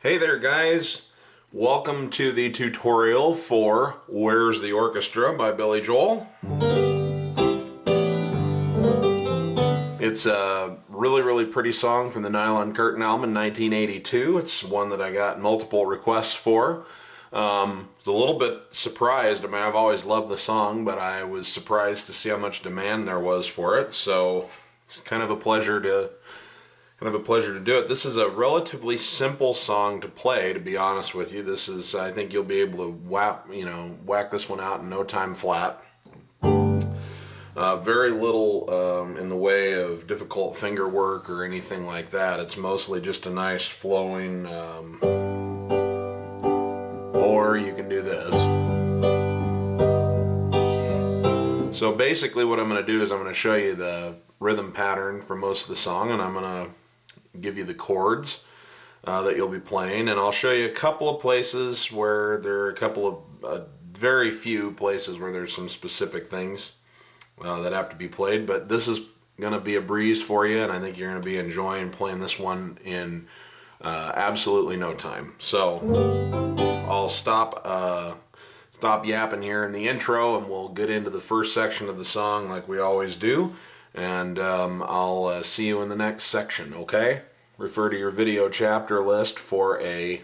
Hey there guys, welcome to the tutorial for Where's the Orchestra by Billy Joel. It's a really pretty song from the Nylon Curtain album in 1982. It's one that I got multiple requests for. I was a little bit surprised. I mean, I've always loved the song, but I was surprised to see how much demand there was for it. So it's kind of a pleasure to do it. This is a relatively simple song to play, to be honest with you. This is, I think you'll be able to whack this one out in no time flat. Very little in the way of difficult finger work or anything like that. It's mostly just a nice flowing, or you can do this. So basically what I'm going to do is I'm going to show you the rhythm pattern for most of the song, and I'm going to give you the chords that you'll be playing, and I'll show you a couple of places where there are a couple of very few places where there's some specific things that have to be played, but this is going to be a breeze for you, and I think you're going to be enjoying playing this one in absolutely no time. So I'll stop yapping here in the intro, and we'll get into the first section of the song like we always do. And I'll see you in the next section, okay? Refer to your video chapter list for a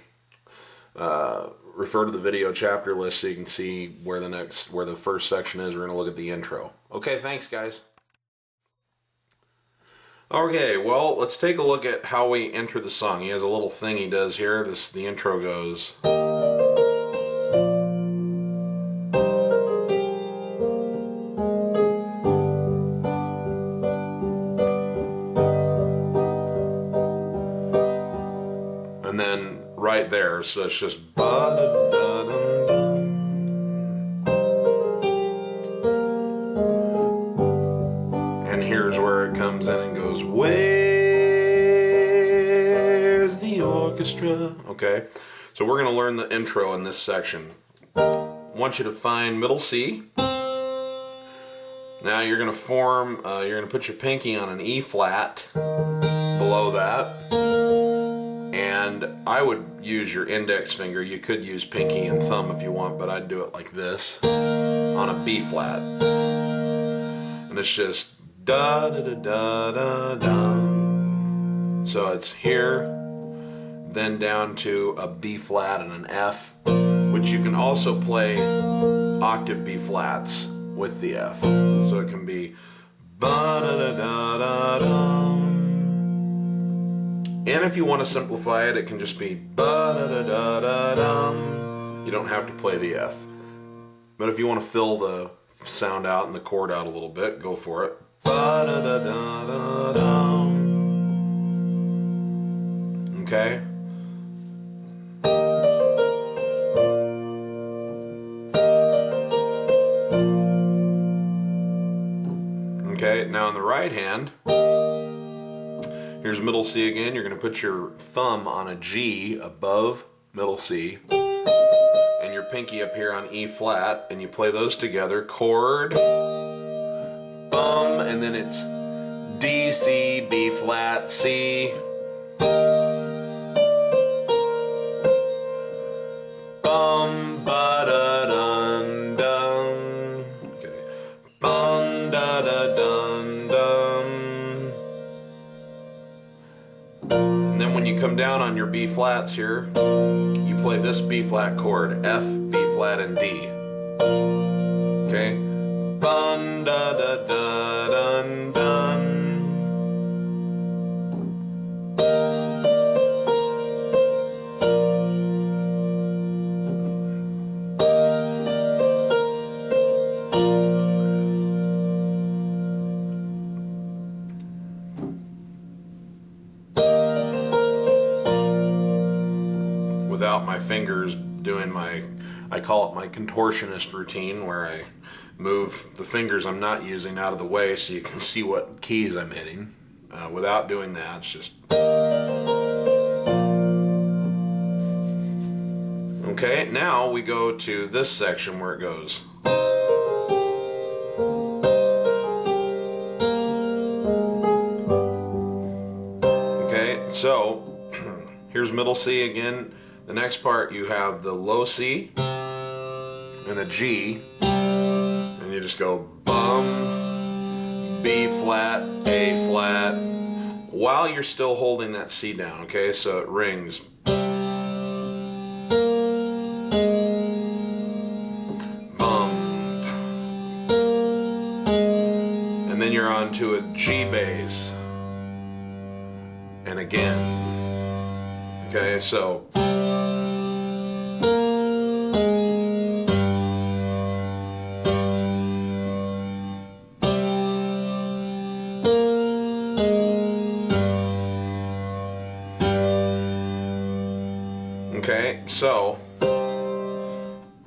refer to the video chapter list so you can see where the first section is. We're going to look at the intro. Okay, thanks guys. Okay, well, let's take a look at how we enter the song. He has a little thing he does here. The intro goes. And then right there, so it's just ba-da-da-dum-dum. And here's where it comes in and goes, where's the orchestra? Okay, so we're going to learn the intro in this section. I want you to find middle C. Now you're going to put your pinky on an E flat below that. And I would use your index finger. You could use pinky and thumb if you want, but I'd do it like this on a B flat. And it's just da da da da da da. So it's here, then down to a B flat and an F, which you can also play octave B flats with the F. So it can be ba da da da da da. And if you want to simplify it, it can just be ba-da-da-da-da-dum. You don't have to play the F. But if you want to fill the sound out and the chord out a little bit, go for it. Ba-da-da-da-da-dum. Okay? Okay, now on the right hand, here's middle C again. You're going to put your thumb on a G above middle C and your pinky up here on E flat, and you play those together. Chord, bum, and then it's D, C, B flat, C, bum, ba-da-dun, dun. Okay. Bum, da-da-dun, dun. And then when you come down on your B flats here, you play this B flat chord, F, B flat, and D. Okay? Bun, da, da, da, dun, dun. Without my fingers doing I call it my contortionist routine, where I move the fingers I'm not using out of the way so you can see what keys I'm hitting. Without doing that, it's just... Okay, now we go to this section where it goes. Okay, so here's middle C again. The next part you have the low C and the G, and you just go bum, B flat, A flat, while you're still holding that C down, okay? So it rings. Bum. And then you're on to a G bass. And again. Okay, so. Okay, so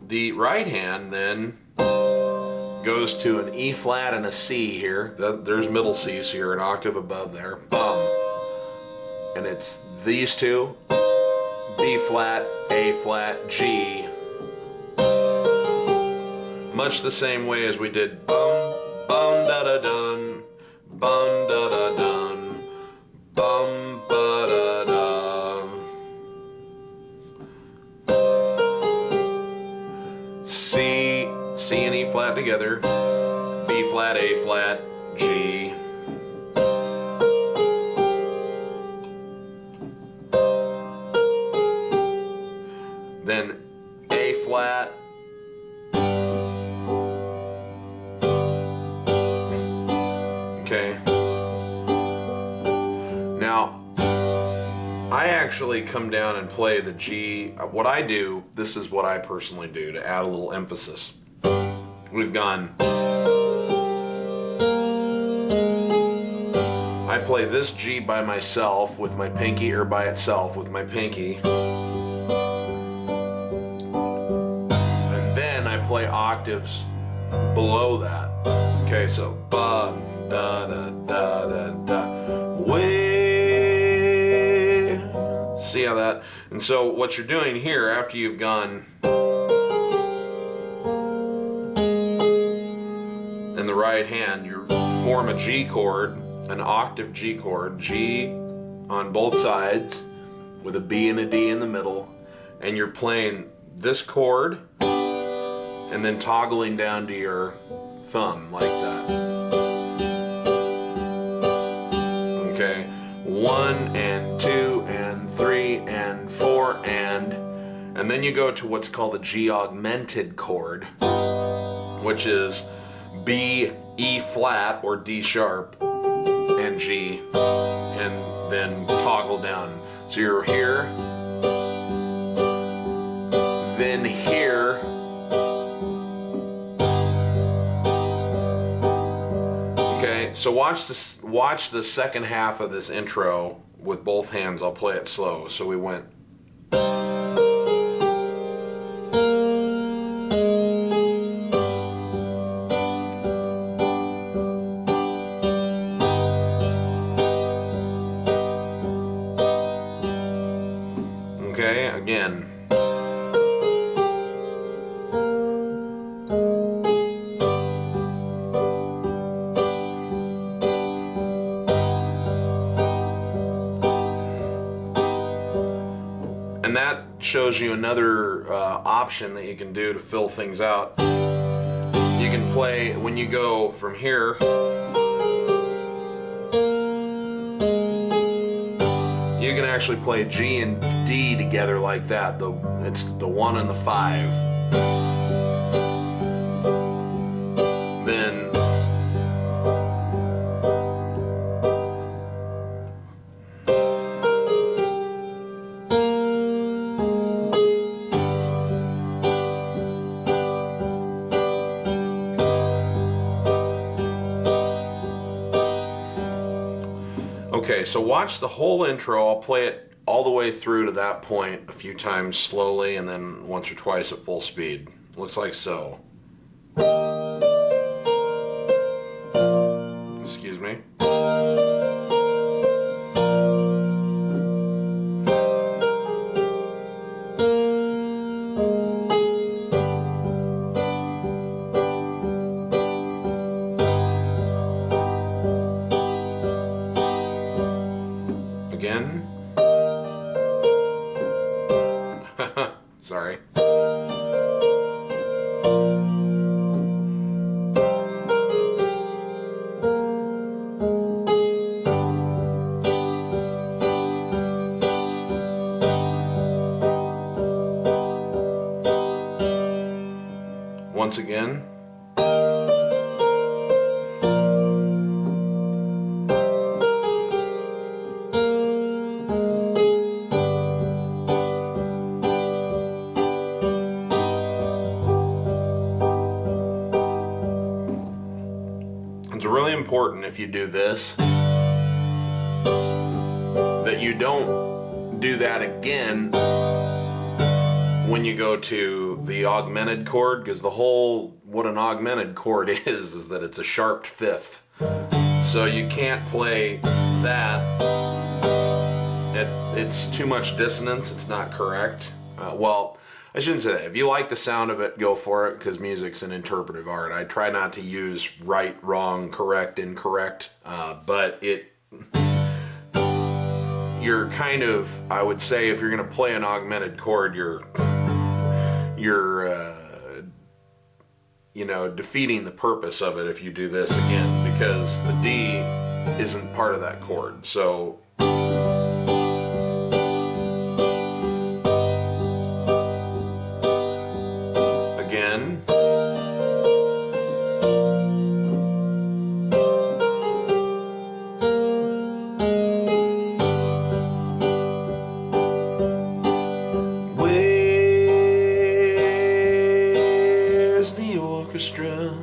the right hand then goes to an E flat and a C here. There's middle C, so you're an octave above there. Bum. And it's these two, B flat, A flat, G. Much the same way as we did bum, bum da da dun, bum da da dun, bum ba da da. C and E flat together, B flat, A flat, G. Then A flat, okay. Now, I actually come down and play the G. What I do, this is what I personally do to add a little emphasis. We've gone. I play this G by myself with my pinky, or by itself with my pinky. And then I play octaves below that. Okay, so bum, da da da da da. Way. See how that? And so what you're doing here after you've gone in the right hand, you form a G chord, an octave G chord, G on both sides with a B and a D in the middle, and you're playing this chord and then toggling down to your thumb like that. Okay, 1 and 2 and 3 and 4 and then you go to what's called the G augmented chord, which is B, E flat or D sharp and G, and then toggle down. So you're here, then here, okay. So watch the second half of this intro with both hands. I'll play it slow. So we went. Okay, again. And that shows you another option that you can do to fill things out. You can play, when you go from here, you can actually play G and D together like that. It's the 1 and the 5. Then okay, so watch the whole intro. I'll play it all the way through to that point a few times slowly and then once or twice at full speed. Looks like so. Excuse me. Again. once again. It's really important if you do this that you don't do that again when you go to the augmented chord, because what an augmented chord is that it's a sharp fifth. So you can't play that. It's too much dissonance. It's not correct. Well, I shouldn't say that. If you like the sound of it, go for it, because music's an interpretive art. I try not to use right, wrong, correct, incorrect, but you're kind of, I would say, if you're going to play an augmented chord, you're defeating the purpose of it if you do this again, because the D isn't part of that chord. So again, where's the orchestra?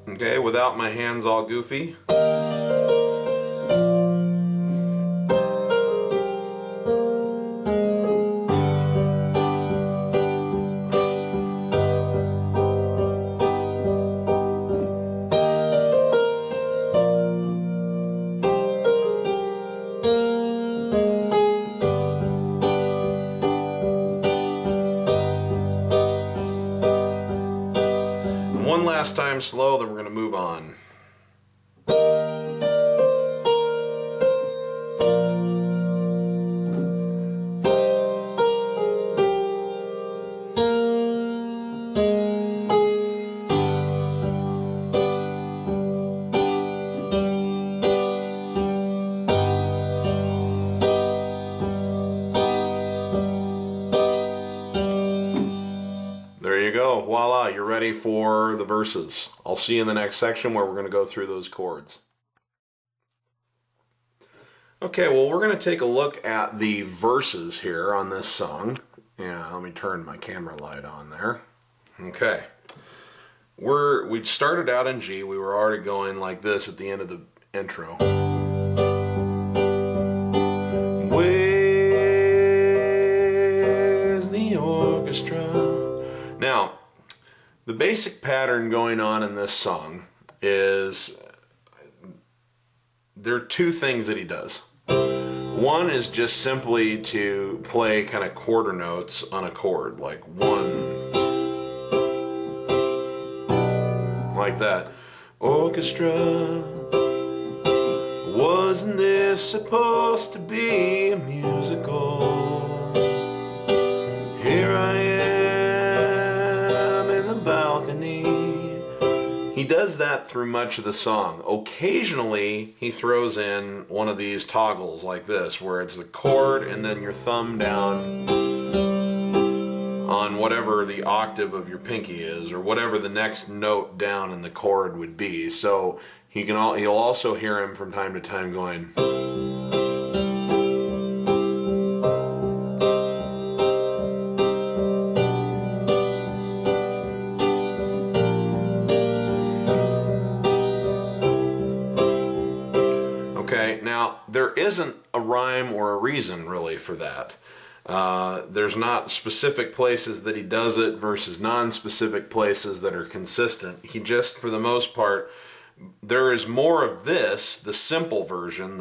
Okay, without my hands all goofy. One last time slow, then we're going to move on. There you go. Voila, you're ready for the verses. I'll see you in the next section where we're going to go through those chords. Okay, well, we're going to take a look at the verses here on this song. Yeah, let me turn my camera light on there. Okay. We started out in G. We were already going like this at the end of the intro. Where's the orchestra? Now, the basic pattern going on in this song is there are two things that he does. One is just simply to play kind of quarter notes on a chord, like one, like that. Orchestra, wasn't this supposed to be a musical? Here I am in the balcony. He does that through much of the song. Occasionally, he throws in one of these toggles like this, where it's the chord and then your thumb down on whatever the octave of your pinky is, or whatever the next note down in the chord would be. So you'll also hear him from time to time going. Okay, now there isn't a rhyme or a reason really for that. There's not specific places that he does it versus non-specific places that are consistent. He just, for the most part, there is more of this, the simple version,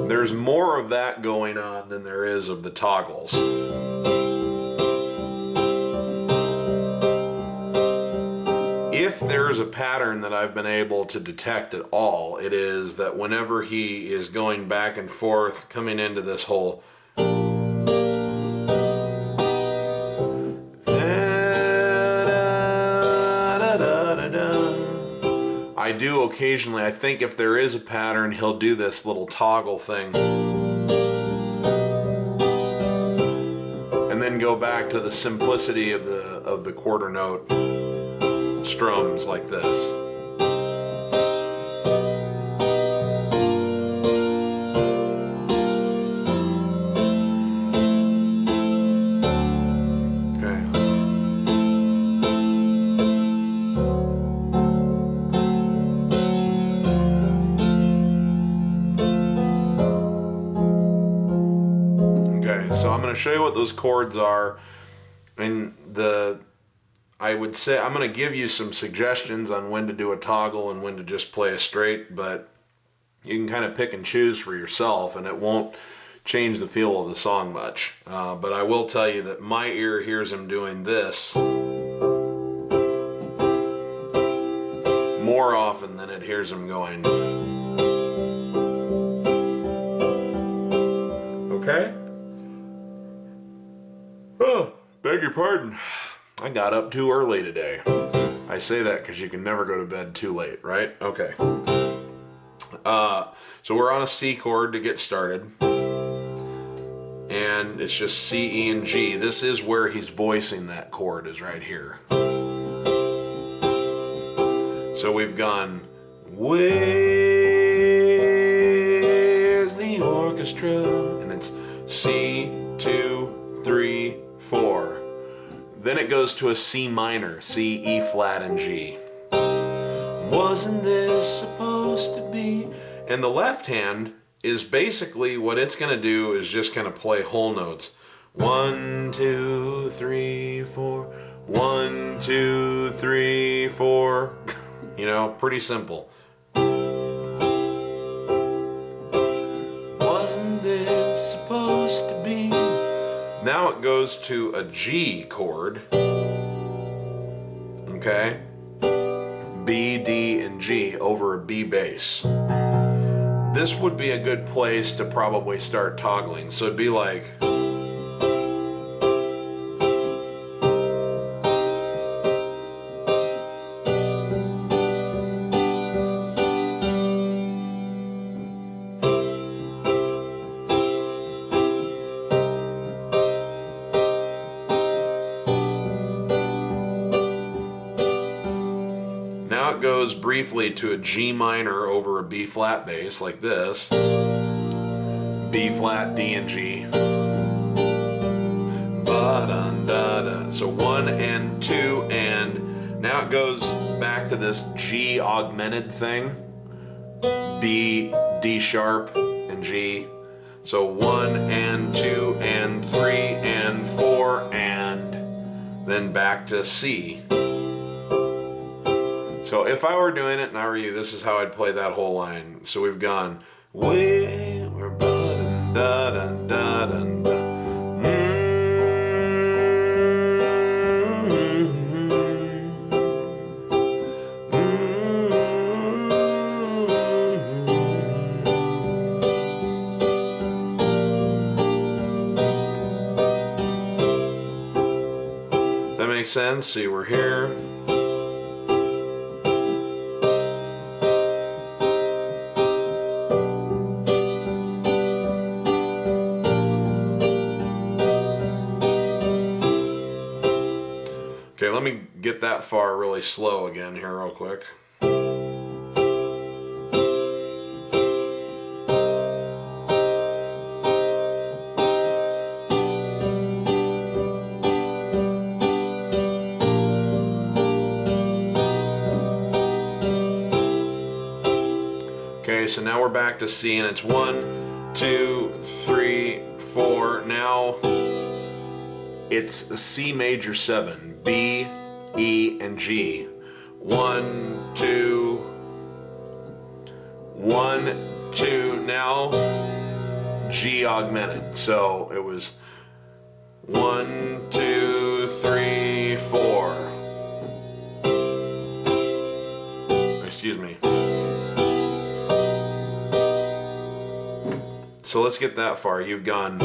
there's more of that going on than there is of the toggles. If there's a pattern that I've been able to detect at all, it is that whenever he is going back and forth, coming into this whole I do occasionally, I think if there is a pattern, he'll do this little toggle thing. And then go back to the simplicity of the quarter note strums like this. So I'm going to show you what those chords are, and I would say I'm going to give you some suggestions on when to do a toggle and when to just play a straight, but you can kind of pick and choose for yourself, and it won't change the feel of the song much. But I will tell you that my ear hears him doing this more often than it hears him going. Okay? Oh, beg your pardon. I got up too early today. I say that because you can never go to bed too late, right? Okay. So we're on a C chord to get started. And it's just C, E, and G. This is where he's voicing that chord, is right here. So we've gone, where's the orchestra? And it's C, 2, 3, 4. Then it goes to a C minor, C, E flat, and G. Wasn't this supposed to be? And the left hand is basically what it's going to do is just kind of play whole notes. 1, 2, 3, 4. 1, 2, 3, 4. You know, pretty simple. Wasn't this supposed to be? Now it goes to a G chord, okay? B, D, and G over a B bass. This would be a good place to probably start toggling. So it'd be like... Now it goes briefly to a G minor over a B flat bass like this. B flat, D, and G. Ba-dun-da-da. So 1 and 2, and now it goes back to this G augmented thing. B, D sharp, and G. So 1 and 2 and 3 and 4, and then back to C. So if I were doing it and I were you, this is how I'd play that whole line. So we've gone, we're ba-dun, da-dun, da-dun, da. Does that make sense? See, we're here. Okay, let me get that far really slow again here real quick. Okay, so now we're back to C, and it's 1, 2, 3, 4. Now it's a C major 7. B, E, and G. 1, 2, 1, 2. Now G augmented. So it was 1, 2, 3, 4. Excuse me. So let's get that far. You've gone.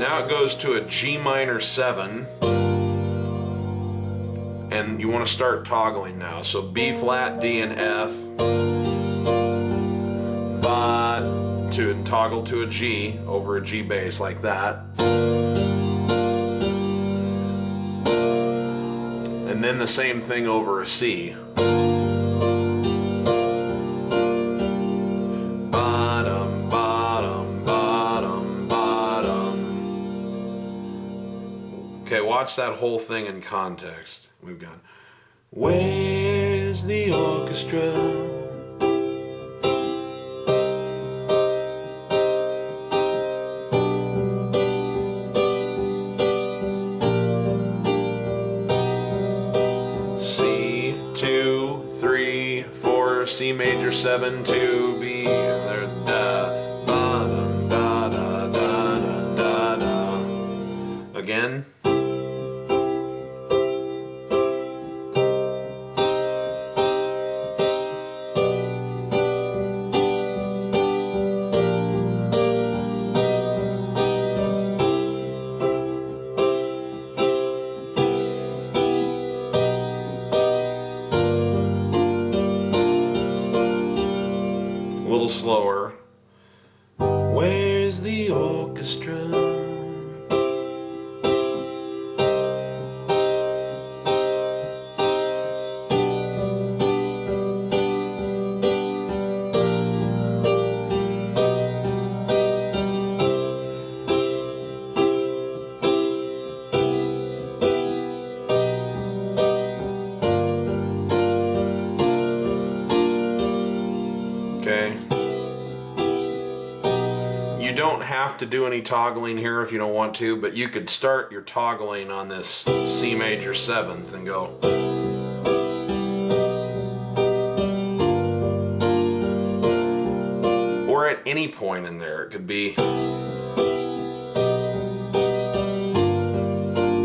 Now it goes to a G minor 7, and you want to start toggling now. So B flat, D, and F, but to toggle to a G over a G bass like that, and then the same thing over a C. Bottom, bottom, bottom, bottom. Okay, watch that whole thing in context. We've got, where's the orchestra? C, 2, 3, 4, C major 7, 2, B, da, bottom, da, da, da, da, da, da. Again. A little slower. Where's the orchestra? Okay. You don't have to do any toggling here if you don't want to, but you could start your toggling on this C major 7th and go. Or at any point in there, it could be.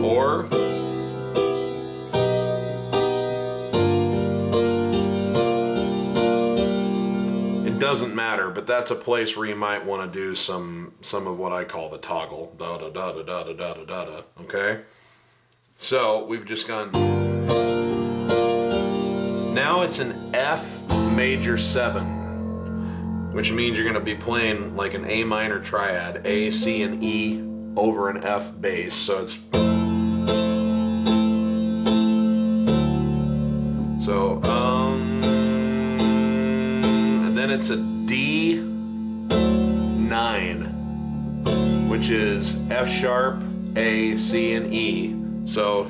Or. Doesn't matter, but that's a place where you might want to do some of what I call the toggle. Da da da da da da da da da. Okay? So we've just gone. Now it's an F major 7, which means you're going to be playing like an A minor triad, A, C, and E over an F bass. So it's then it's a D9, which is F sharp, A, C, and E. So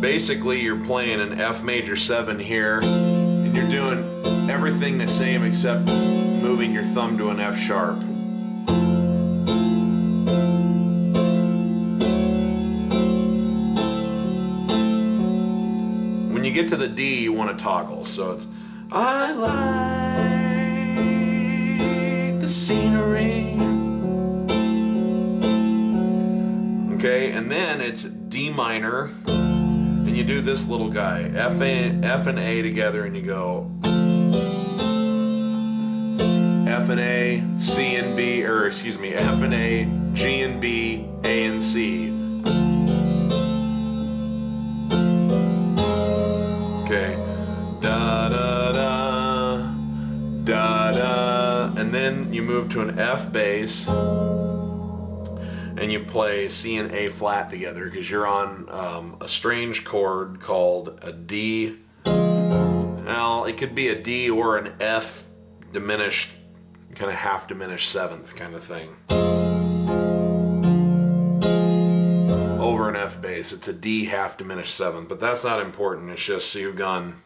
basically you're playing an F major 7 here, and you're doing everything the same except moving your thumb to an F sharp. When you get to the D, you want to toggle. So it's, I like the scenery. Okay, and then it's D minor, and you do this little guy, F and A together, and you go F and A, C and B, or excuse me, F and A, G and B, A and C. Okay, da da da, da da, and then you move to an F bass, and you play C and A flat together because you're on a strange chord called a D. Well, it could be a D or an F diminished, kind of half diminished 7th kind of thing. Over an F bass, it's a D half diminished 7th, but that's not important. It's just so you've gone.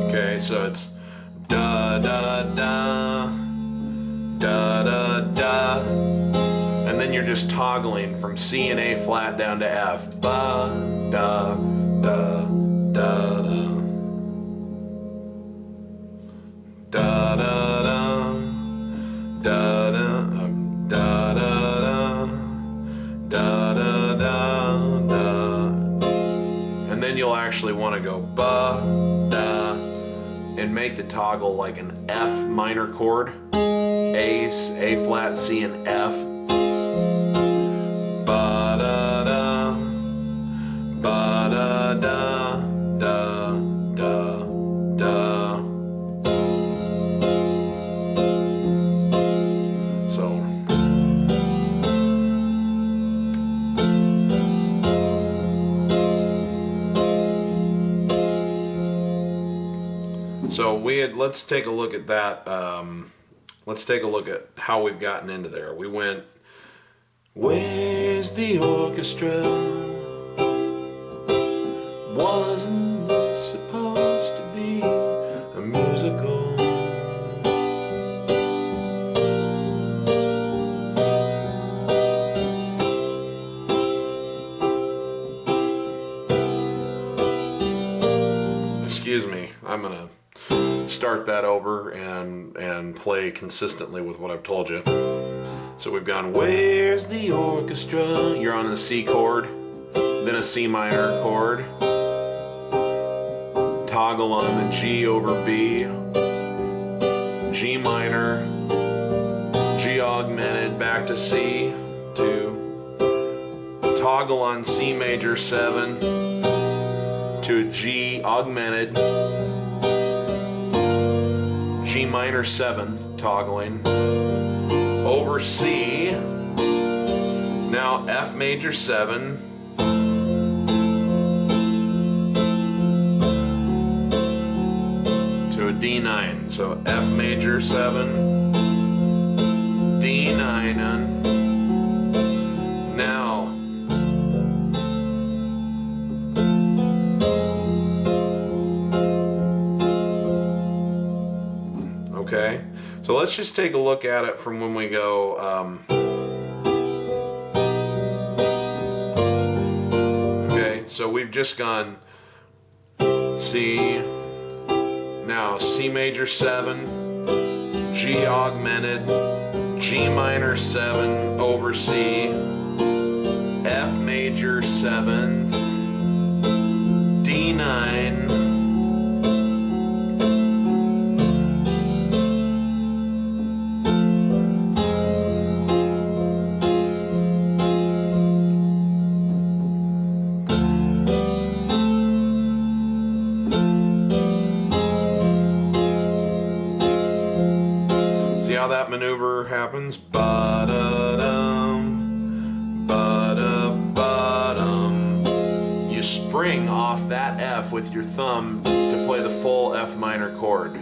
Okay, so it's da da da, da da da, and then you're just toggling from C and A flat down to F. Ba da da da da. Da da da da da da da da da da da, and then you'll actually want to go ba, da, and make the toggle like an F minor chord. A flat, C, and F. Ba da da, ba da da, da da da. So let's take a look at that. Let's take a look at how we've gotten into there. We went, where's the orchestra? Wasn't this supposed to be a musical? Excuse me, I'm gonna start that over and play consistently with what I've told you. So we've gone, where's the orchestra? You're on the C chord, then a C minor chord, toggle on the G over B, G minor, G augmented back to C, to toggle on C major 7 to a G augmented, G minor 7th, toggling, over C, now F major 7, to a D9, so F major 7, D9, now okay, so let's just take a look at it from when we go okay, so we've just gone C, now C major 7, G augmented, G minor 7 over C, F major 7th, D9, how that maneuver happens. Ba-da-dum, ba-da-ba-dum. You spring off that F with your thumb to play the full F minor chord.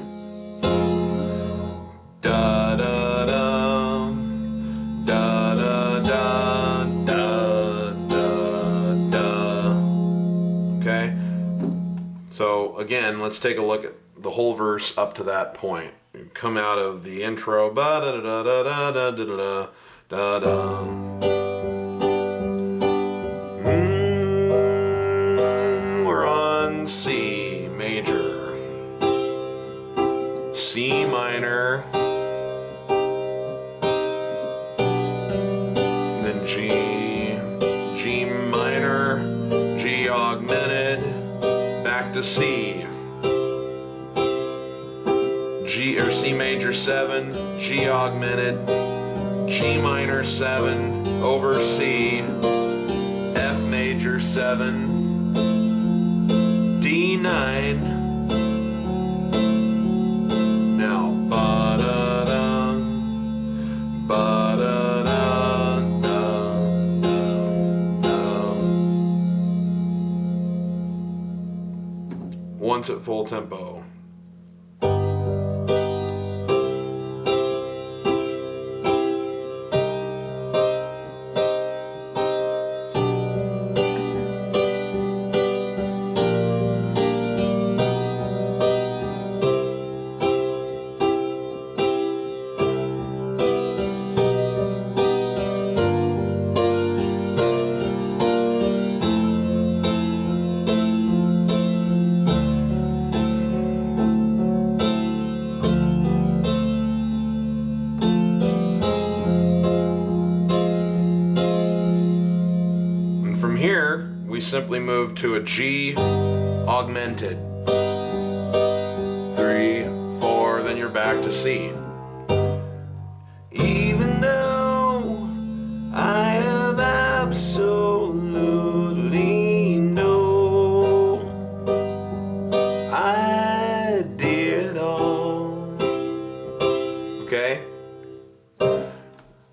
Da-da-dum, da-da-da, da-da-da. Okay? So again, let's take a look at the whole verse up to that point. Come out of the intro, ba da da da da da da da da da. We're on C major, C minor, then G, G minor, G augmented, back to C. G or C major 7, G augmented, G minor 7 over C, F major 7, D9. Now ba da da, ba da da da da da. Once at full tempo. simply move to a G augmented. 3, 4, then you're back to C. Even though I have absolutely no idea at all. Okay?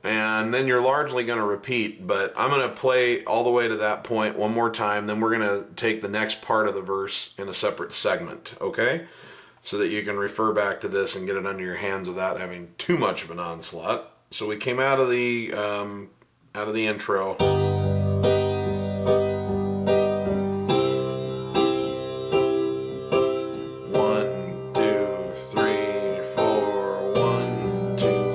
And then you're largely going to repeat, but I'm going to play all the way to that point one more time, then we're going to take the next part of the verse in a separate segment, okay? So that you can refer back to this and get it under your hands without having too much of an onslaught. So we came out of the intro. 1, 2, 3, 4, 1, 2.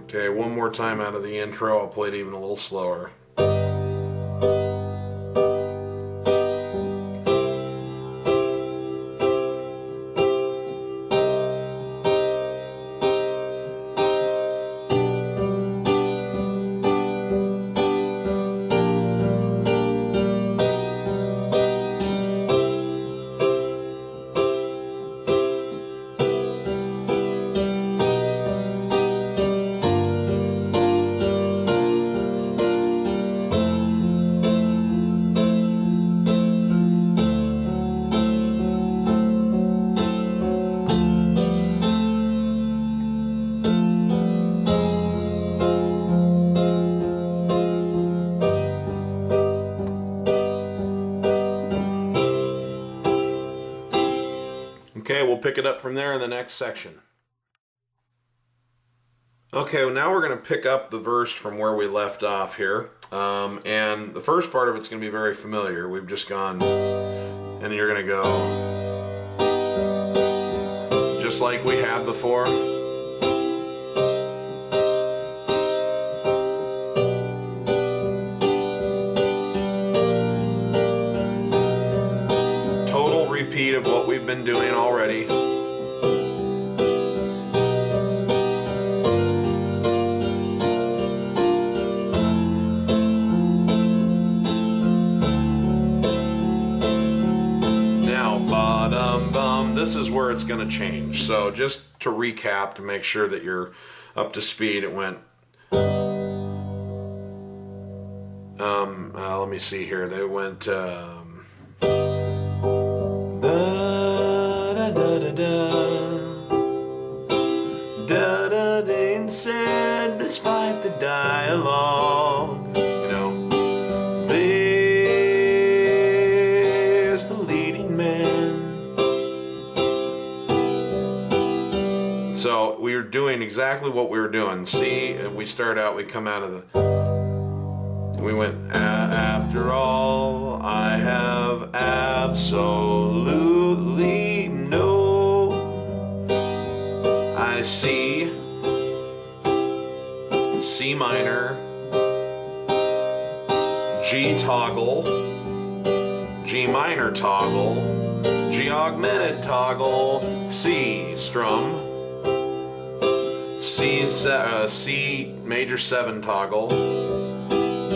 Okay, one more time out of the intro. I'll play it even a little slower. Okay, we'll pick it up from there in the next section. Okay, well now we're going to pick up the verse from where we left off here. And the first part of it's going to be very familiar. We've just gone, and you're going to go just like we have before. Total repeat of what we've been doing already. This is where it's going to change. So just to recap, to make sure that you're up to speed, it went let me see here. They went da da da da da da da, and said despite the dialogue, you know, there's the leading man. So we were doing exactly what we were doing. See, we start out, we come out of the, we went, after all, I have absolutely no, I see, C minor, G toggle, G minor toggle, G augmented toggle, C strum, C major 7 toggle,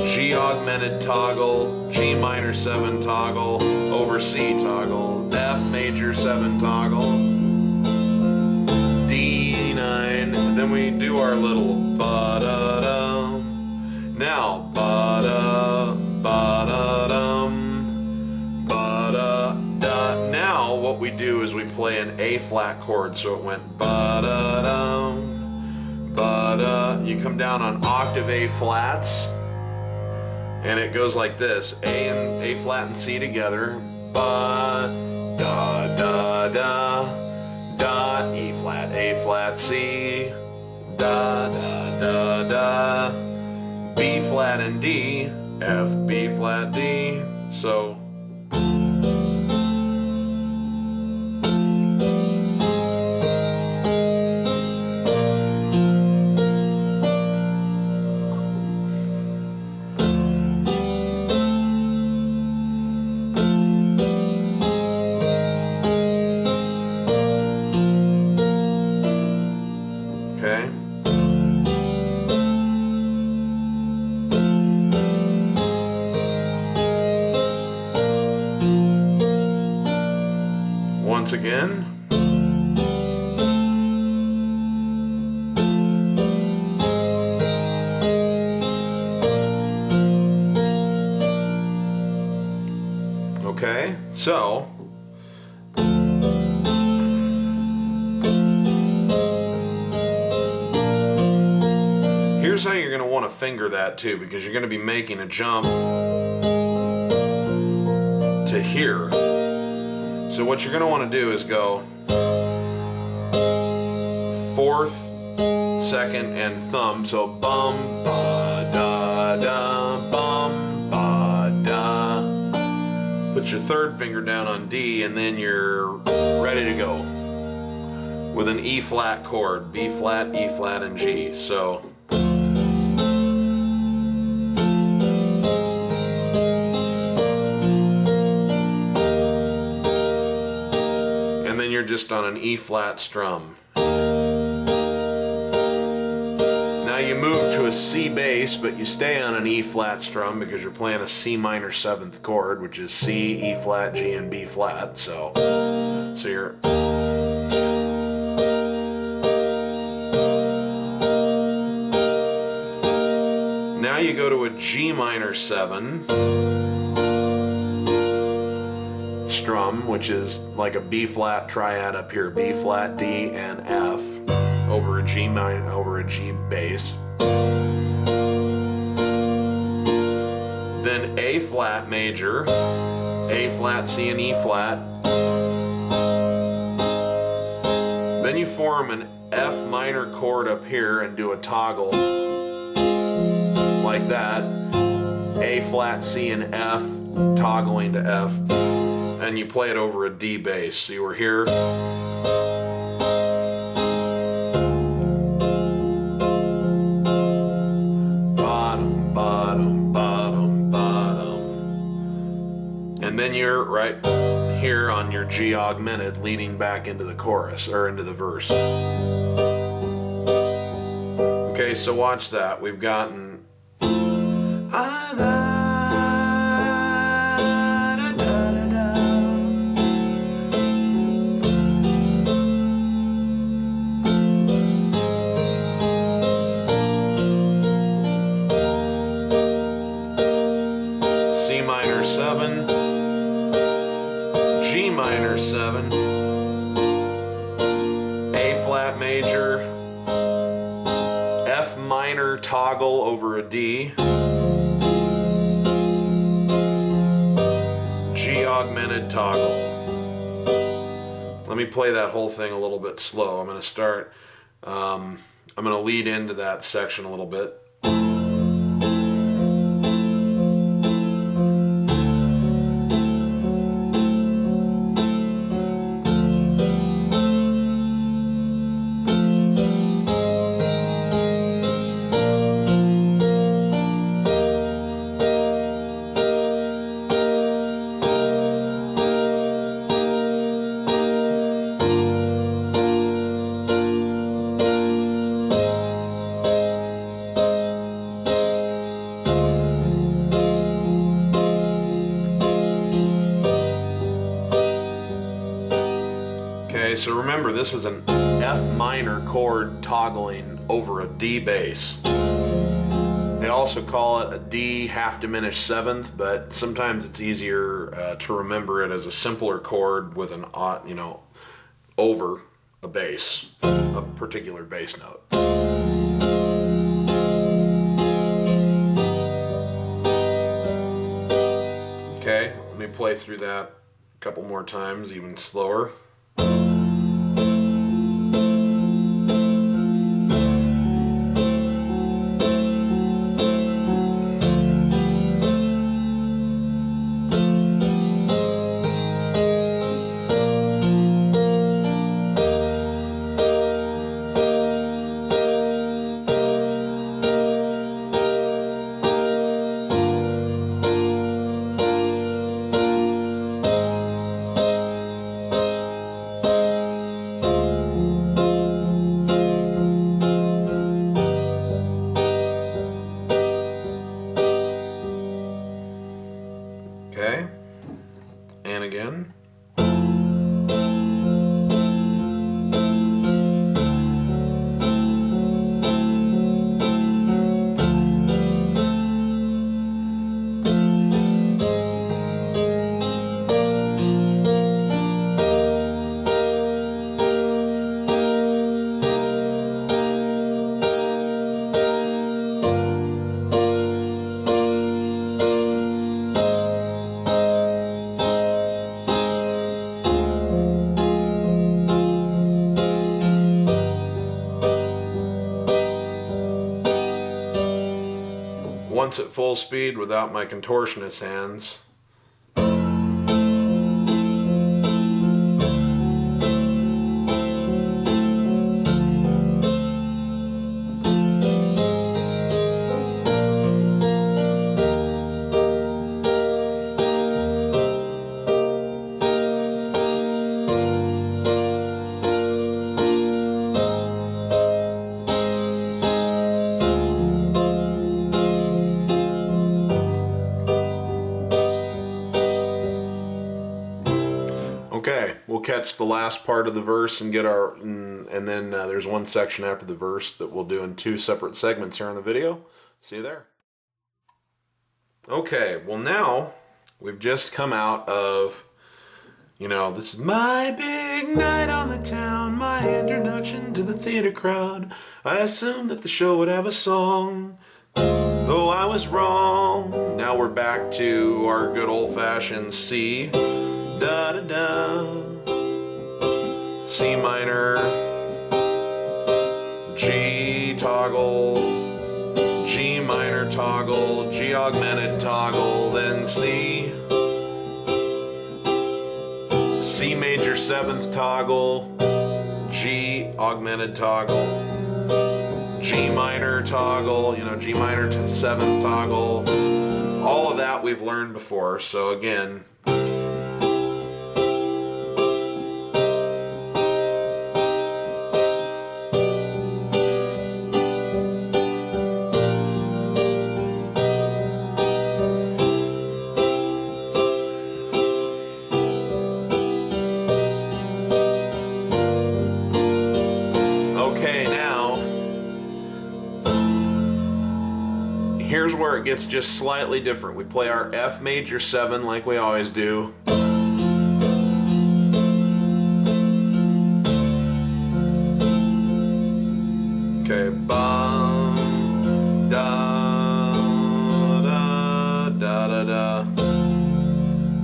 G augmented toggle, G minor 7 toggle, over C toggle, F major 7 toggle, D9, then we do our little ba-da-dum. Now ba-da, ba-da-dum, ba-da-da. Now what we do is we play an A flat chord, so it went ba-da-dum. But you come down on octave A flats, and it goes like this: A flat and C together, ba da da da da, E flat A flat C, da da da da B flat and D, F, B flat, D. So okay. Once again. Okay, so here's how you're going to want to finger that too, because you're going to be making a jump to here. So what you're going to want to do is go 4th, 2nd, and thumb. So bum, ba, da, da, bum, ba, da. Put your 3rd finger down on D, and then you're ready to go with an E flat chord, B flat, E flat, and G. So you're just on an E flat strum. Now you move to a C bass, but you stay on an E flat strum because you're playing a C minor 7th chord, which is C, E flat, G, and B flat. So you're now you go to a G minor 7 strum, which is like a B flat triad up here, B flat, D, and F over a G minor, over a G bass. Then A flat major, A flat, C, and E flat. Then you form an F minor chord up here and do a toggle like that. A flat, C, and F toggling to F. And you play it over a D bass. So you were here. Bottom, bottom, bottom, bottom. And then you're right here on your G augmented, leading back into the chorus, or into the verse. Okay, so watch that. We've gotten C minor 7, G minor 7, A flat major, F minor toggle over a D, G augmented toggle. Let me play that whole thing a little bit slow. I'm going to start, I'm going to lead into that section a little bit. So remember, this is an F minor chord toggling over a D bass. They also call it a D half diminished 7th, but sometimes it's easier to remember it as a simpler chord with an over a bass, a particular bass note. Okay, let me play through that a couple more times, even slower. Okay, and again. Once at full speed without my contortionist hands. Okay, we'll catch the last part of the verse and get our, and then there's one section after the verse that we'll do in two separate segments here in the video. See you there. Okay, well now we've just come out of, this is my big night on the town, my introduction to the theater crowd. I assumed that the show would have a song, though I was wrong. Now we're back to our good old-fashioned C. Da da da, C minor, G toggle, G minor toggle, G augmented toggle, then C, C major 7th toggle, G augmented toggle, G minor toggle, G minor 7th toggle. All of that we've learned before, so again, here's where it gets just slightly different. We play our F major 7 like we always do. Okay, bum, da, da, da, da, da.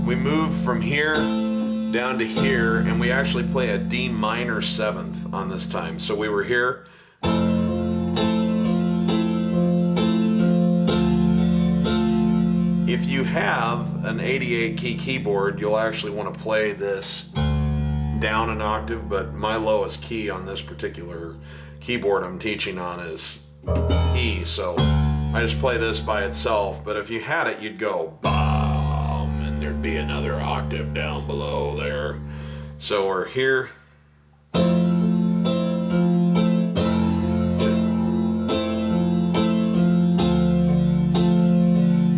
We move from here down to here, and we actually play a D minor 7th on this time. So we were here. If you have an 88 key keyboard, you'll actually want to play this down an octave, but my lowest key on this particular keyboard I'm teaching on is E, so I just play this by itself. But if you had it, you'd go bum, and there'd be another octave down below there. So we're here.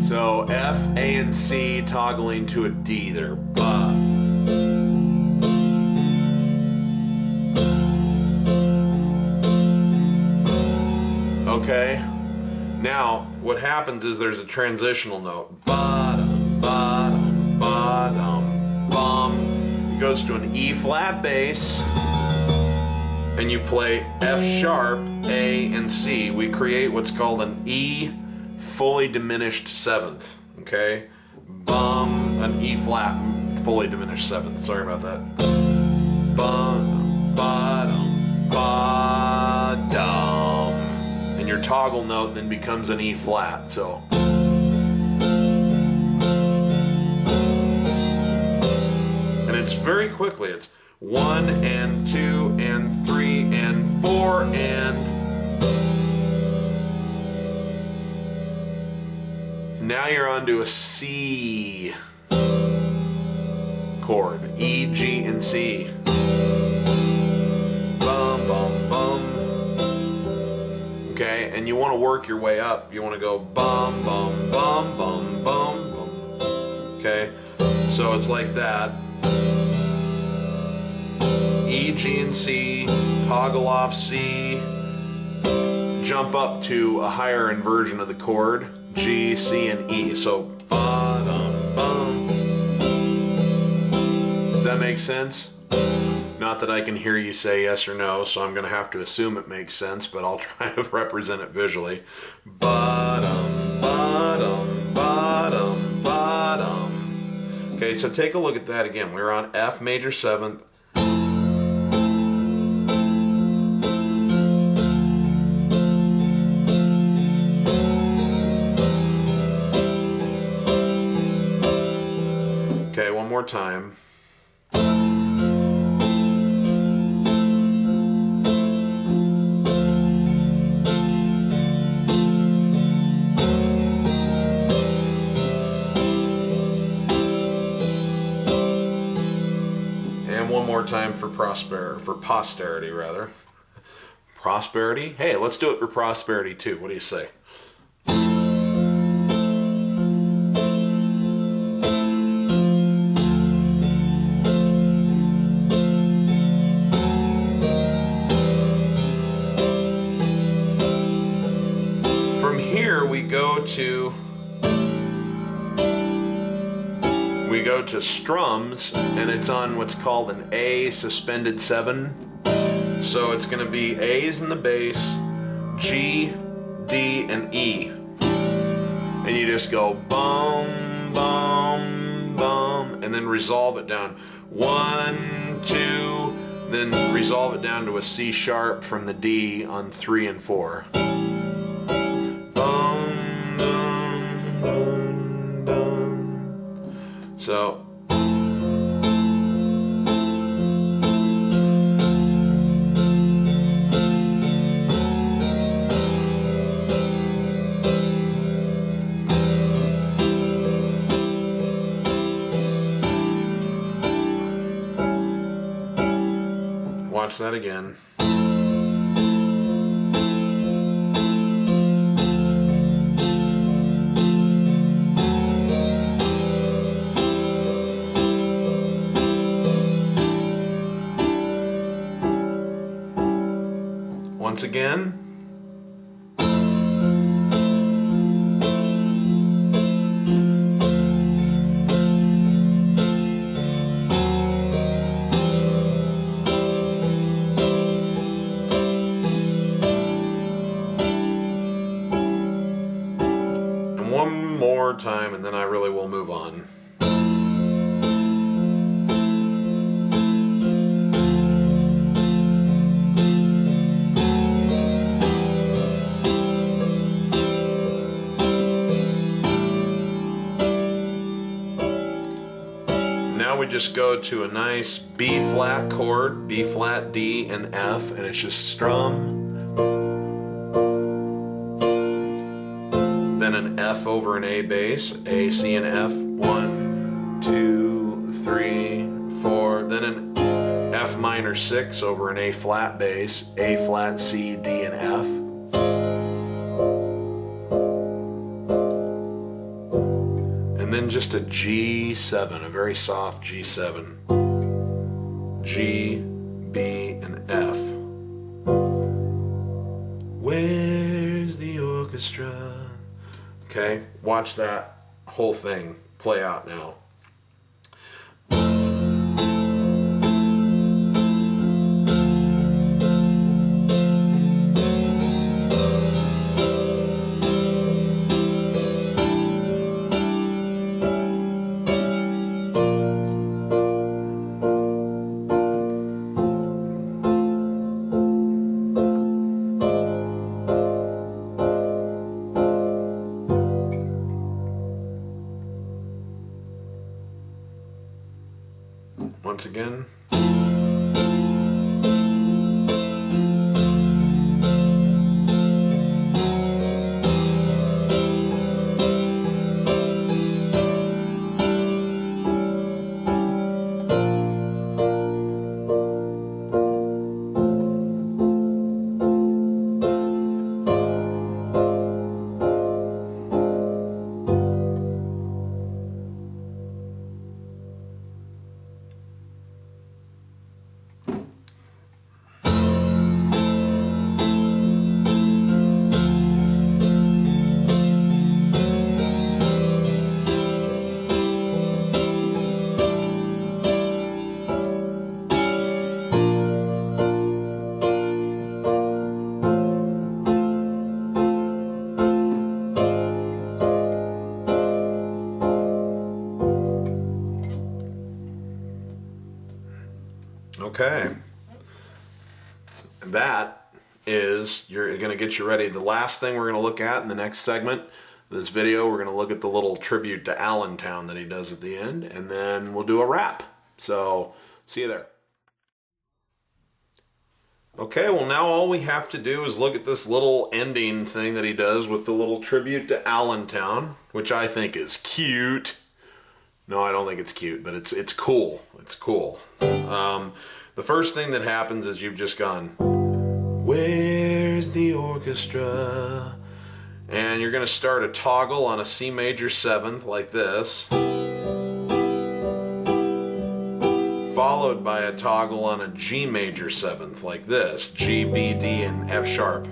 So F, A, and C toggling to a D there. Ba. Okay. Now, what happens is there's a transitional note. Bottom, bottom, bottom, bum. It goes to an E flat bass, and you play F sharp, A, and C. We create what's called an E fully diminished 7th, okay? Bum, an E flat fully diminished 7th. Sorry about that. Bum, bottom, bottom. And your toggle note then becomes an E flat, so. And it's very quickly, it's 1 and 2 and 3 and 4 and. Now you're onto a C chord, E, G, and C. Bum, bum, bum. Okay, and you want to work your way up. You want to go bum, bum, bum, bum, bum, bum. Okay, So it's like that. E, G, and C, toggle off C, jump up to a higher inversion of the chord, G, C, and E. So ba-dum, bum. Does that make sense? Not that I can hear you say yes or no, so I'm going to have to assume it makes sense, but I'll try to represent it visually. Ba-dum, ba-dum, ba-dum, ba-dum. Okay, so take a look at that again. We're on F major 7th. Okay, one more time. And one more time for posterity rather. Prosperity? Hey, let's do it for prosperity too. What do you say? We go to strums, and it's on what's called an A suspended 7. So it's going to be A's in the bass, G, D, and E. And you just go bum, bum, bum, and then resolve it down. 1, 2, then resolve it down to a C sharp from the D on 3 and 4. So watch that again. Once again. And one more time, and then I really will move on. Now we just go to a nice B flat chord, B flat, D, and F, and it's just strum. Then an F over an A bass, A, C, and F. 1, 2, 3, 4. Then an F minor 6 over an A flat bass, A flat, C, D, and F. And then just a G7, a very soft G7. G, B, and F. Where's the orchestra? Okay, watch that whole thing play out now. Once again. Okay. That is, you're going to get you ready. The last thing we're going to look at in the next segment of this video, we're going to look at the little tribute to Allentown that he does at the end, and then we'll do a wrap. So, see you there. Okay, well now all we have to do is look at this little ending thing that he does with the little tribute to Allentown, which I think is cute. No, I don't think it's cute, but it's cool. It's cool. The first thing that happens is you've just gone, "Where's the orchestra?" And you're going to start a toggle on a C major 7th like this, followed by a toggle on a G major 7th like this, G, B, D, and F sharp.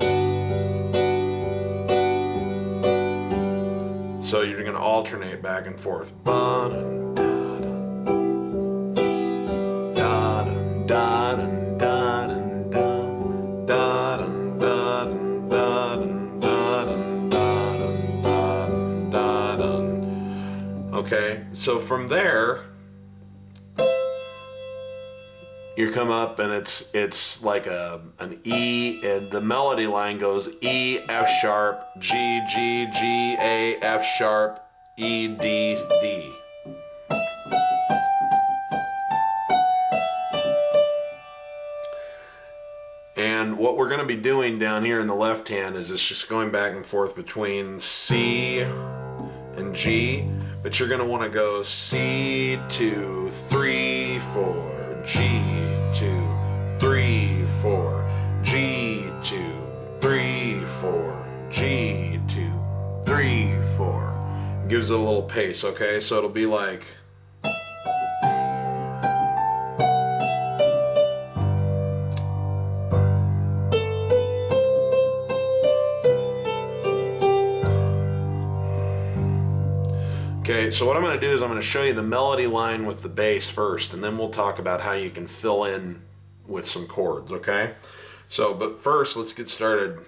So you're going to alternate back and forth. Okay, so from there, you come up and it's like an E, and the melody line goes E, F sharp, G, G, G, A, F sharp, E, D, D. And what we're going to be doing down here in the left hand is it's just going back and forth between C and G, but you're going to want to go C, 2, 3, 4, G, 2, 3, 4, G, 2, 3, 4, G, 2, 3, 4. It gives it a little pace, okay? So it'll be like... Okay, so what I'm going to do is I'm going to show you the melody line with the bass first, and then we'll talk about how you can fill in with some chords, okay? So, but first, let's get started.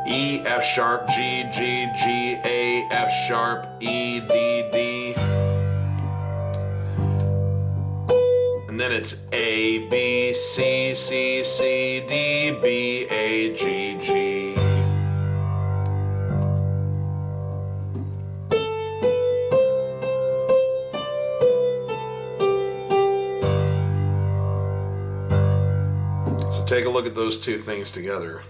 E, F sharp, G, G, G, A, F sharp, E, D, D. And then it's A, B, C, C, C, D, B, A, G, G. Take a look at those two things together.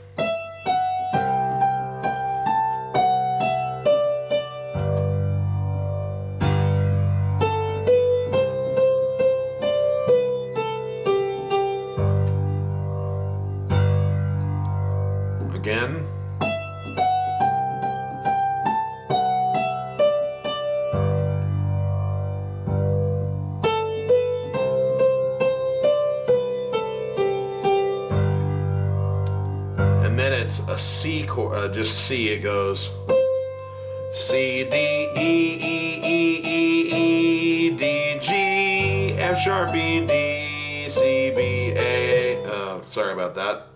Again. And then it's a C chord, just C, it goes C, D, E, E, E, E, E, D, G, F sharp, E, D, C, B, A. Sorry about that.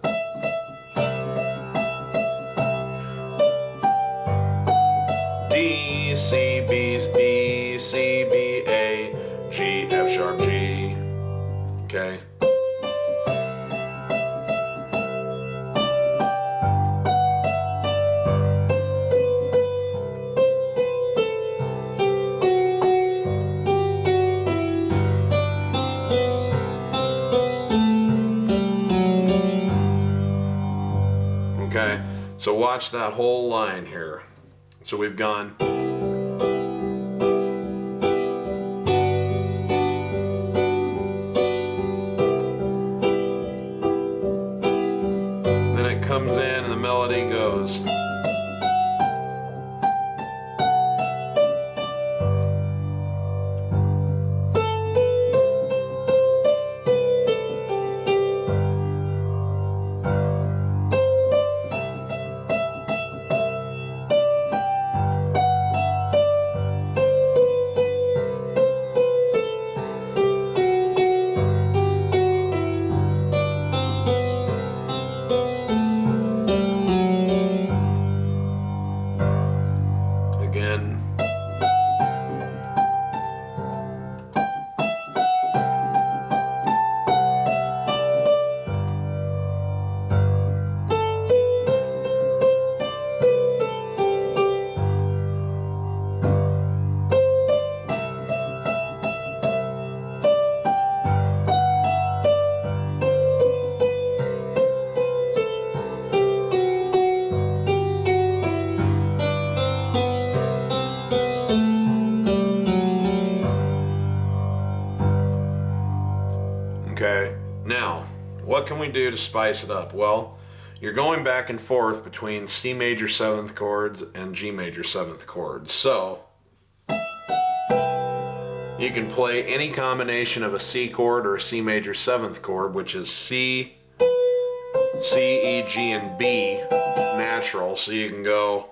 D, C, B, B, C, B, A, G, F sharp, G. Okay. Okay, so watch that whole line here. So we've gone. Then it comes in and the melody goes. can we do to spice it up? Well, you're going back and forth between C major 7th chords and G major 7th chords. So you can play any combination of a C chord or a C major 7th chord, which is C, E, G, and B natural. So you can go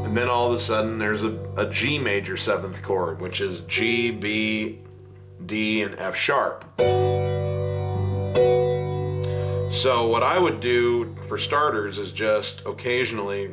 and then all of a sudden there's a G major 7th chord, which is G, B, D, and F sharp. So what I would do for starters is just occasionally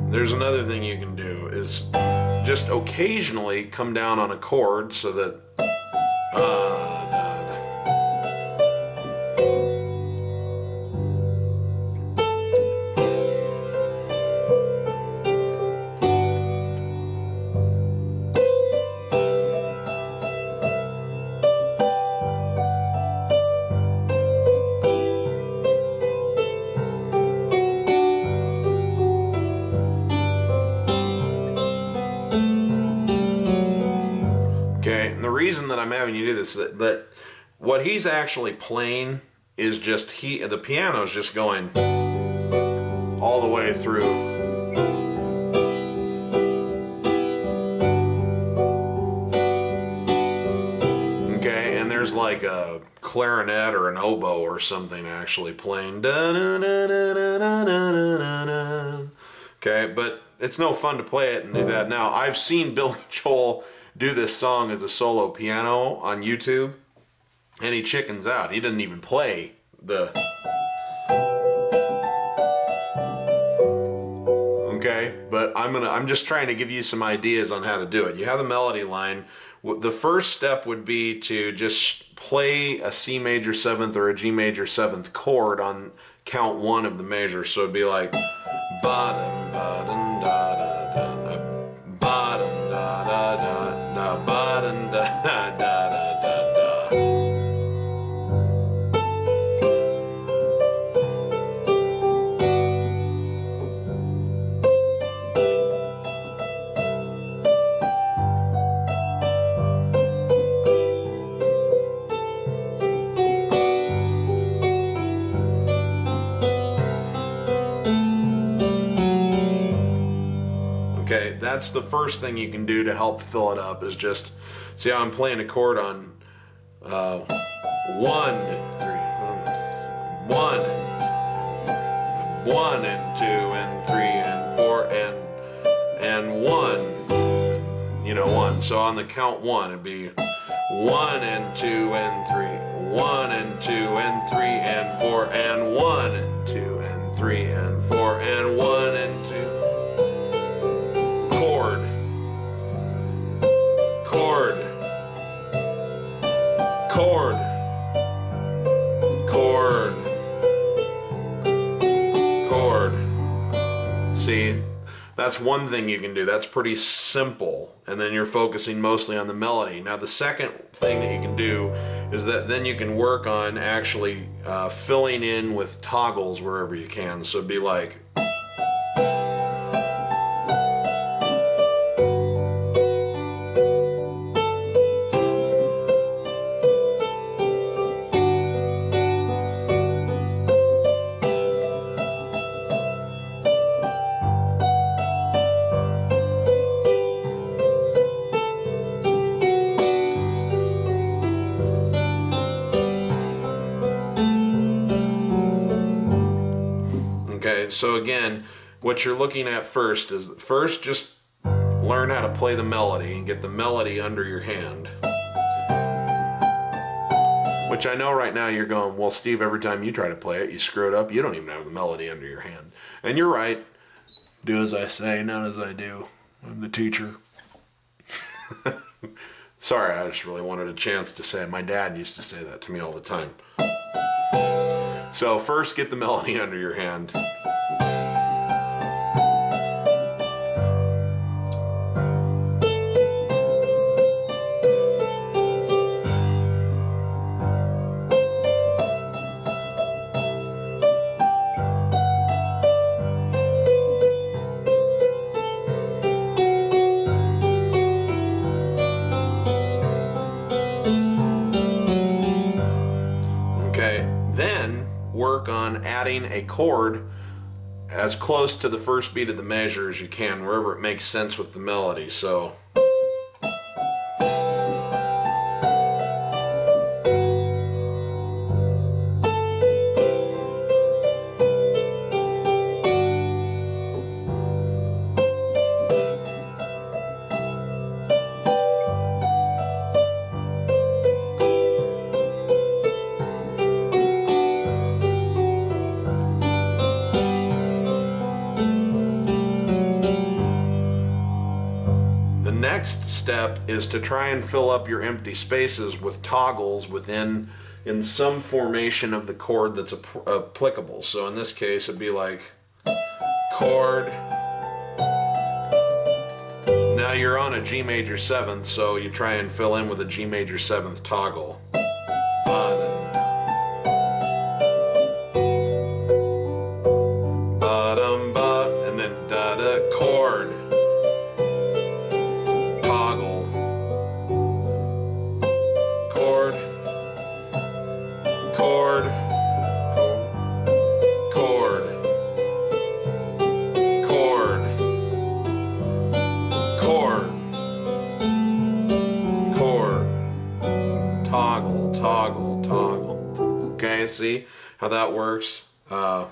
there's another thing you can do is just occasionally come down on a chord so that okay, and the reason that I'm having you do this is that what he's actually playing is just the piano is just going all the way through. Okay, and there's like a clarinet or an oboe or something actually playing. Okay, but it's no fun to play it and do that. Now, I've seen Billy Joel do this song as a solo piano on YouTube, and he chickens out. He doesn't even play the... Okay, but I'm just trying to give you some ideas on how to do it. You have the melody line. The first step would be to just play a C major 7th or a G major 7th chord on count 1 of the measure. So it'd be like ba-dum, ba-dum, da-da-da, ba-dum, da-da-da, ba-dum, da-da-da-da-da. Okay, that's the first thing you can do to help fill it up, is just see how I'm playing a chord on 1, 3, 1, 1 and 2 and 3 and 4 and 1, you know, 1. So on the count 1 it'd be 1 and 2 and 3, 1 and 2 and 3 and 4 and 1 and 2 and 3 and 4 and 1 and 2. Chord, chord, chord, chord, chord. See, that's one thing you can do. That's pretty simple. And then you're focusing mostly on the melody. Now the second thing that you can do is that then you can work on actually filling in with toggles wherever you can. So it'd be like... Okay, so again, what you're looking at first is just learn how to play the melody and get the melody under your hand. Which I know right now you're going, well, Steve, every time you try to play it, you screw it up. You don't even have the melody under your hand. And you're right. Do as I say, not as I do. I'm the teacher. Sorry, I just really wanted a chance to say it. My dad used to say that to me all the time. So first, get the melody under your hand. Then work on adding a chord as close to the first beat of the measure as you can, wherever it makes sense with the melody. So next step is to try and fill up your empty spaces with toggles in some formation of the chord that's applicable. So in this case, it'd be like chord. Now you're on a G major 7th, so you try and fill in with a G major 7th toggle. And then da-da, chord. Toggle. Okay, see how that works? Chord,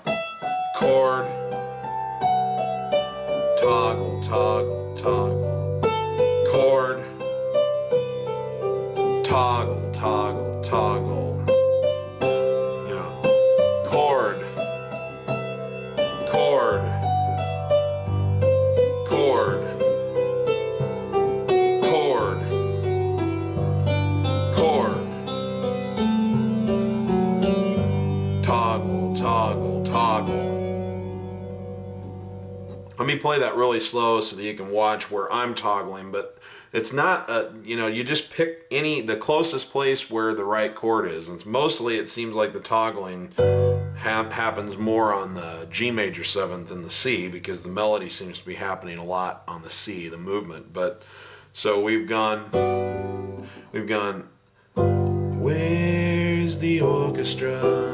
toggle, chord, toggle. You know, chord, chord. Toggle. Let me play that really slow so that you can watch where I'm toggling, but it's not, you just pick the closest place where the right chord is. And mostly it seems like the toggling happens more on the G major 7th than the C, because the melody seems to be happening a lot on the C, the movement. But so we've gone, where's the orchestra?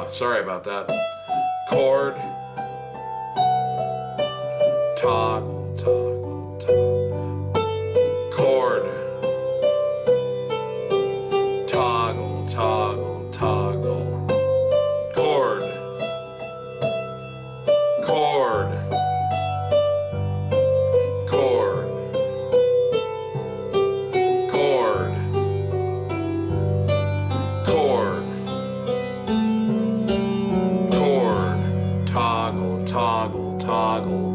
Sorry about that. Chord, toggle, chord, toggle, chord, toggle.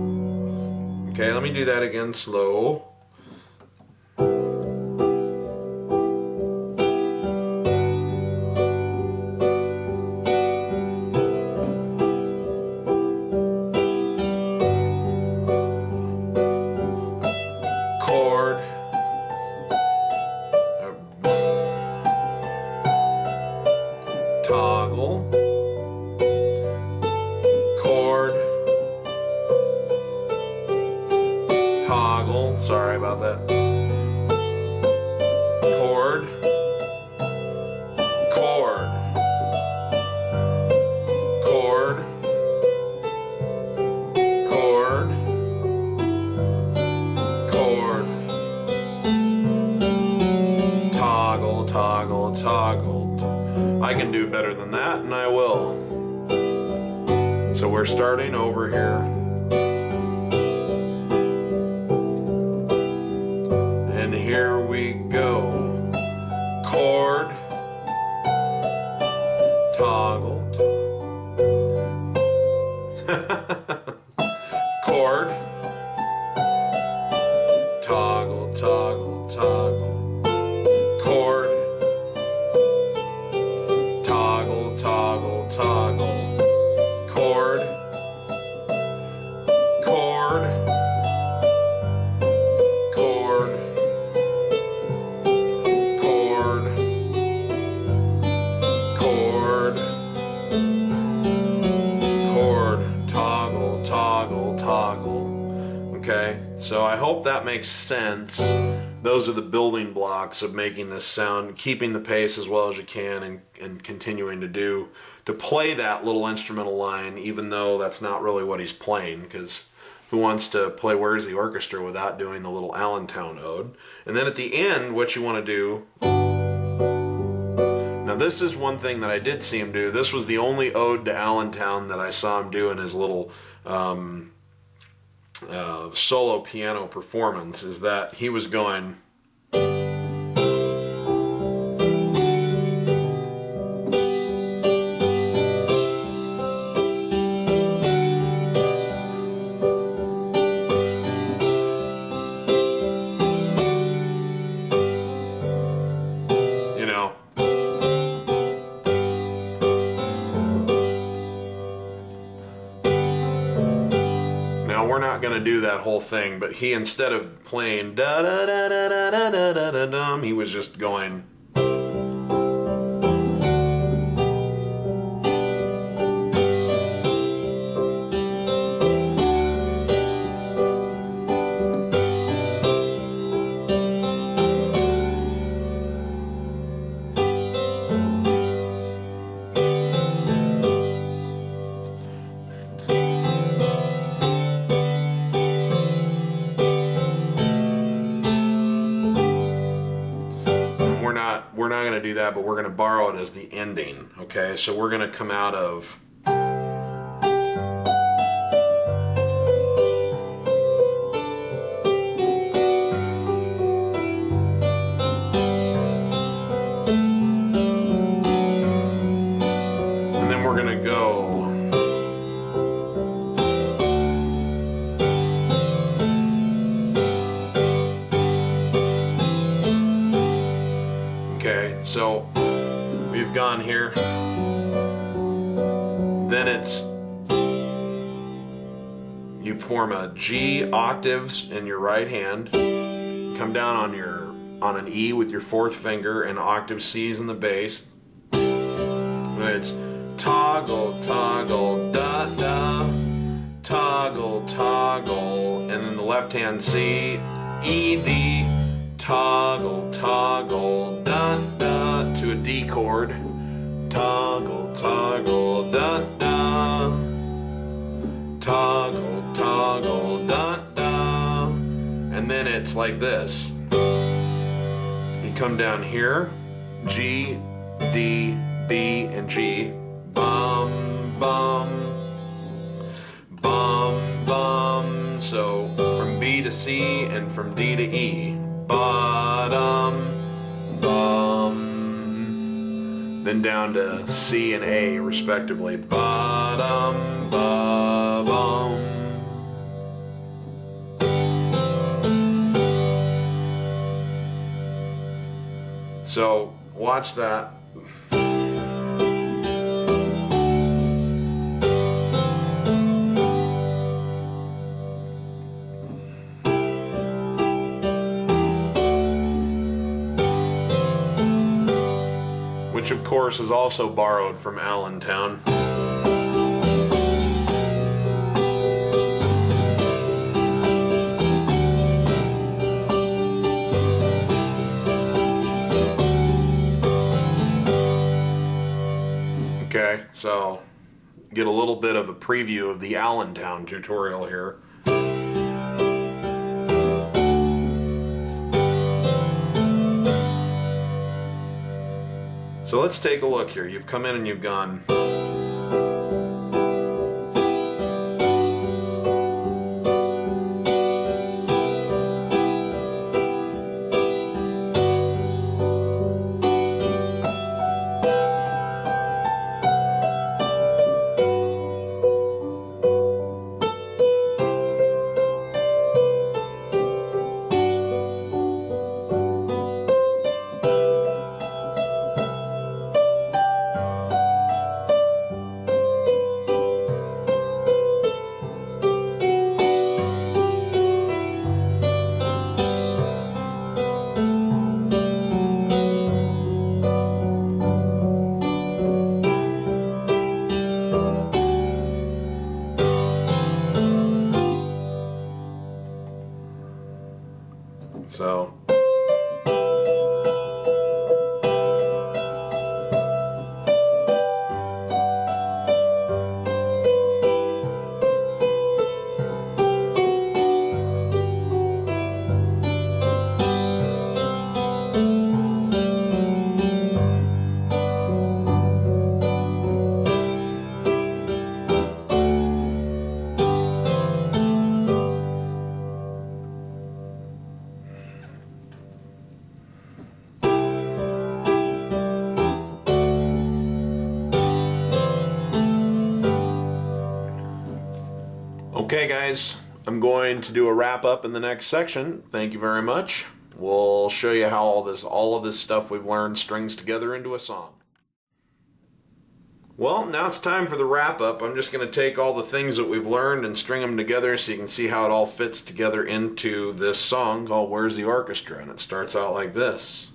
Okay, let me do that again slow. Chord. Toggle. Chord. Toggle, sorry about that. Chord, chord, chord, chord, chord, can do better than that, and I will. So we're starting over here. And here we go. Chord, toggle, chord, toggle, toggle, toggle, chord, toggle, toggle, toggle, chord, chord, chord, chord, chord, chord, toggle, toggle, toggle. Okay, so I hope that makes sense. Those are the building blocks of making this sound, keeping the pace as well as you can, and continuing to play that little instrumental line, even though that's not really what he's playing, because who wants to play Where's the Orchestra without doing the little Allentown ode? And then at the end, what you want to do, now this is one thing that I did see him do. This was the only ode to Allentown that I saw him do in his little solo piano performance, is that he was going, you know, we're not going to do that whole thing, but he, instead of playing da da da da da da da da da dum, he was just going. We're not going to do that, but we're going to borrow it as the ending. Okay, so we're going to come out of. And then we're going to go. Okay, so we've gone here, then it's, you form a G octaves in your right hand, come down on an E with your fourth finger, and octave C's in the bass. It's toggle, toggle, da, da, toggle, toggle, and then the left hand C, E, D, toggle, toggle, da, da, to a D chord, toggle, toggle, da, da, toggle, toggle, da, da, and then it's like this. You come down here, G, D, B, and G, bum, bum, bum, bum, so from B to C and from D to E, bottom, bum, then down to C and A respectively, bottom, ba, bum. So watch that. Which of course is also borrowed from Allentown. Okay, so get a little bit of a preview of the Allentown tutorial here. So let's take a look here. You've come in and you've gone. So okay, guys, I'm going to do a wrap up in the next section. Thank you very much. We'll show you how all of this stuff we've learned strings together into a song. Well, now it's time for the wrap up. I'm just going to take all the things that we've learned and string them together so you can see how it all fits together into this song called Where's the Orchestra? And it starts out like this.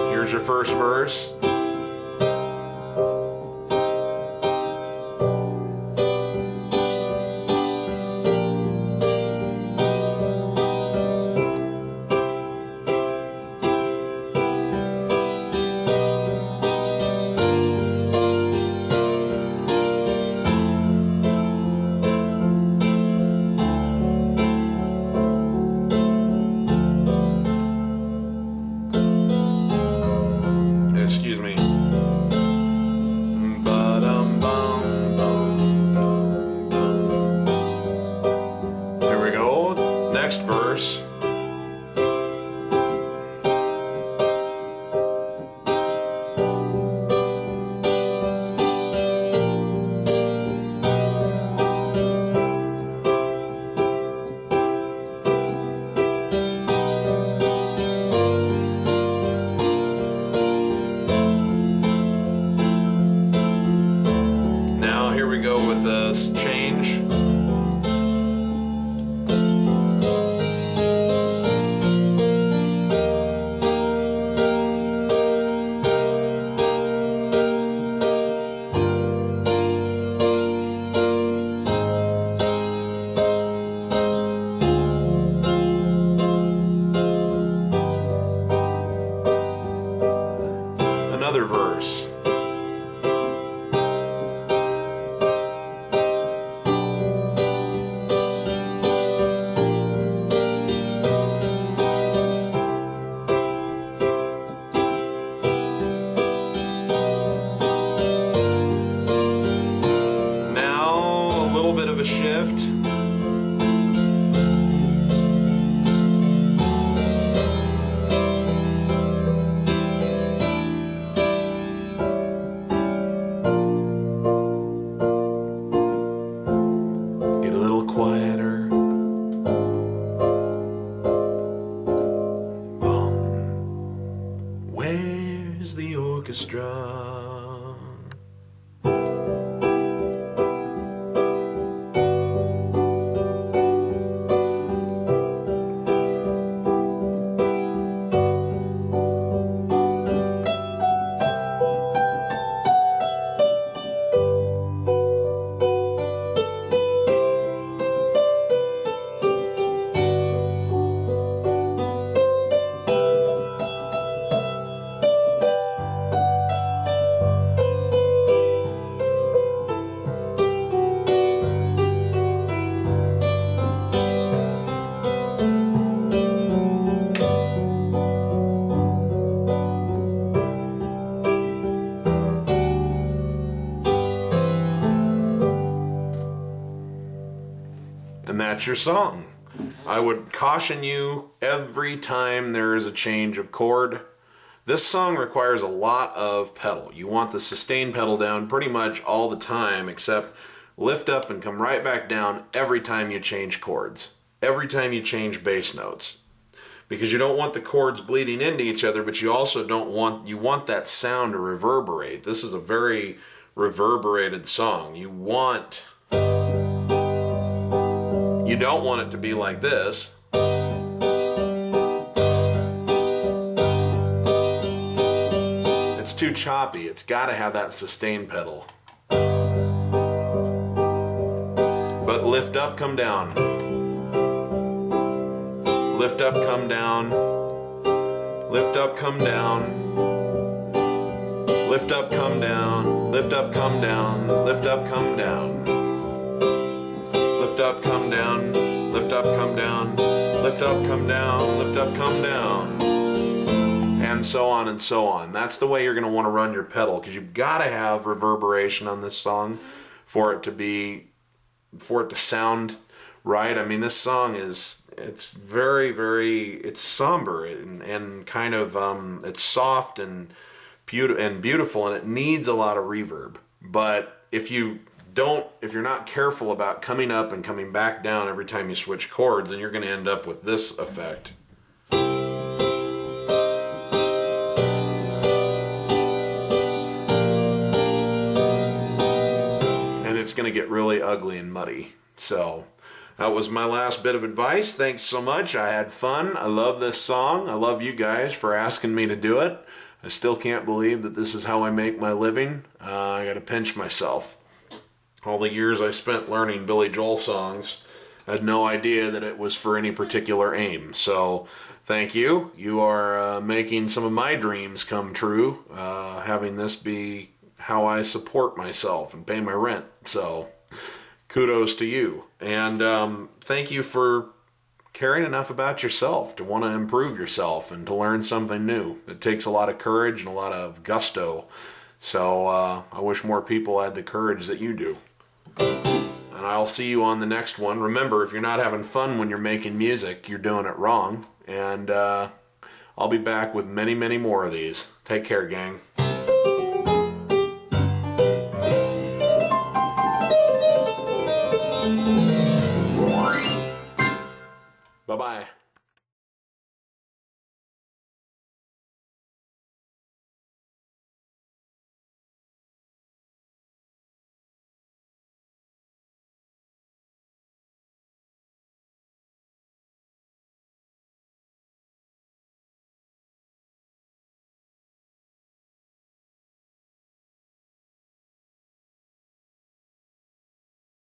Here's your first verse. Excuse me. There we go. Next verse. Here we go with this change. Another verse. Bit of a shift. Get a little quieter. Where's the orchestra? that's your song. I would caution you every time there is a change of chord. This song requires a lot of pedal. You want the sustain pedal down pretty much all the time, except lift up and come right back down every time you change chords. Every time you change bass notes. Because you don't want the chords bleeding into each other, but you also you want that sound to reverberate. This is a very reverberated song. You don't want it to be like this. It's too choppy. It's got to have that sustain pedal. But lift up, come down. Lift up, come down. Lift up, come down. Lift up, come down. Lift up, come down. Lift up, come down. Lift up, come down. Lift up, come down. Lift up, come down. Lift up, come down. And so on and so on. That's the way you're going to want to run your pedal, because you've got to have reverberation on this song for it to sound right. I mean, this song it's very, very, it's somber and kind of, it's soft and beautiful, and it needs a lot of reverb. But if you're not careful about coming up and coming back down every time you switch chords, then you're going to end up with this effect. And it's going to get really ugly and muddy. So that was my last bit of advice. Thanks so much. I had fun. I love this song. I love you guys for asking me to do it. I still can't believe that this is how I make my living. I got to pinch myself. All the years I spent learning Billy Joel songs, I had no idea that it was for any particular aim. So thank you. You are making some of my dreams come true, having this be how I support myself and pay my rent. So kudos to you. And thank you for caring enough about yourself to want to improve yourself and to learn something new. It takes a lot of courage and a lot of gusto. So I wish more people had the courage that you do. And I'll see you on the next one. Remember, if you're not having fun when you're making music, you're doing it wrong. And I'll be back with many, many more of these. Take care, gang. Bye-bye.